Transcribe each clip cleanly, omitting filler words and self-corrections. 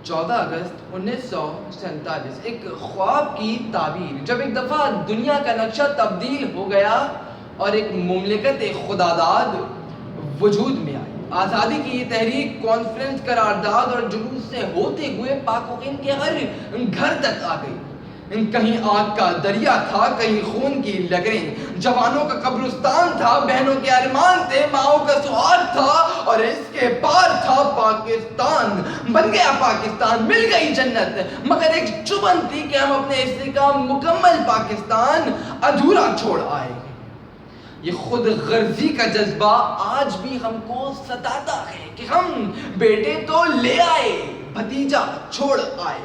14 اگست 1947 ایک خواب کی تعبیر، جب ایک دفعہ دنیا کا نقشہ تبدیل ہو گیا اور ایک مملکت خداداد وجود میں آئی۔ آزادی کی یہ تحریک کانفرنس، قرارداد اور جلوس سے ہوتے ہوئے پاک و ہند کے ہر گھر تک آ گئی۔ کہیں آگ کا دریا تھا، کہیں خون کی لگریں، جوانوں کا قبرستان تھا، بہنوں کے ارمان تھے، ماؤں کا سہاد تھا، اور اس کے پار تھا پاکستان۔ بن گیا پاکستان، مل گئی جنت، مگر ایک چبھن تھی کہ ہم اپنے حصے کا مکمل پاکستان ادھورا چھوڑ آئے۔ یہ خود غرضی کا جذبہ آج بھی ہم کو ستاتا ہے کہ ہم بیٹے تو لے آئے، بھتیجا چھوڑ آئے۔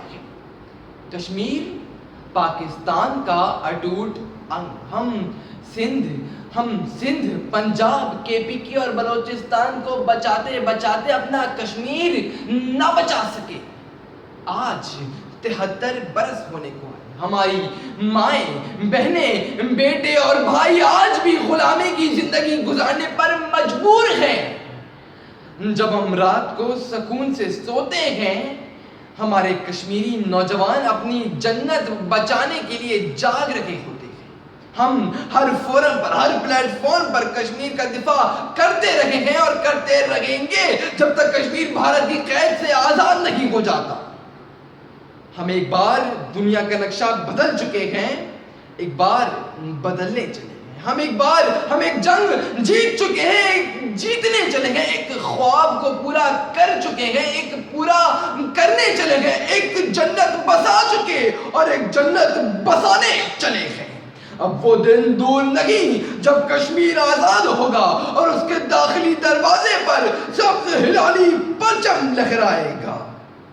کشمیر پاکستان کا اٹوٹ انگ، ہم سندھ، پنجاب، KPK اور بلوچستان کو بچاتے بچاتے اپنا کشمیر نہ بچا سکے۔ آج 73 برس ہونے کو آئے، ہماری مائیں، بہنیں، بیٹے اور بھائی آج بھی غلامی کی زندگی گزارنے پر مجبور ہیں۔ جب ہم رات کو سکون سے سوتے ہیں، ہمارے کشمیری نوجوان اپنی جنت بچانے کے لیے جاگ رہے ہوتے ہیں۔ ہم ہر فورم پر، ہر پلیٹ فارم پر کشمیر کا دفاع کرتے رہے ہیں اور کرتے رہیں گے جب تک کشمیر بھارت کی قید سے آزاد نہیں ہو جاتا۔ ہم ایک بار دنیا کا نقشہ بدل چکے ہیں، ایک بار بدلنے چلے ہیں۔ ہم ایک جنگ جیت چکے ہیں، جیتنے چلے گئے، ایک خواب کو پورا کر چکے ہیں، ایک پورا کرنے چلے گئے، ایک جنت بسا چکے اور ایک جنت بسانے چلے گئے۔ اب وہ دن دور نہیں جب کشمیر آزاد ہوگا اور اس کے داخلی دروازے پر سبز ہلالی پرچم لہرائے گا۔